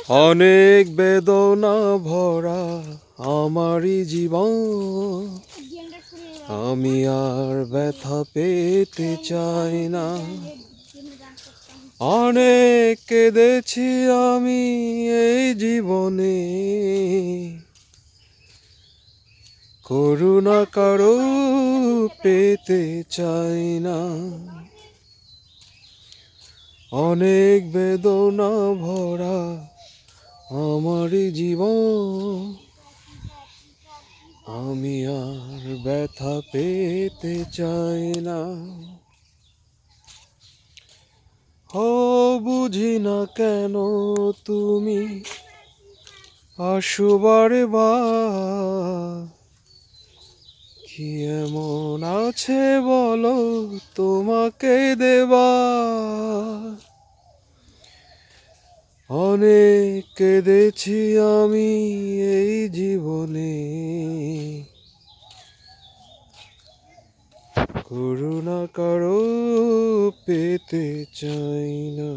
অনেক বেদনা ভরা আমারই জীবন, আমি আর ব্যথা পেতে চাই না। অনেক কেঁদেছি আমি এই জীবনে, করুণা কারো পেতে চাই না। অনেক বেদনা ভরা আমারই জীবন, আমি আর ব্যথা পেতে চাই না। ও বুঝি না কেন তুমি আসো বারে বার, কি এমন আছে বলো তোমাকে দেবার। অনেক কেঁদেছি আমি এই জীবনে, করুণা কারো পেতে চাই না।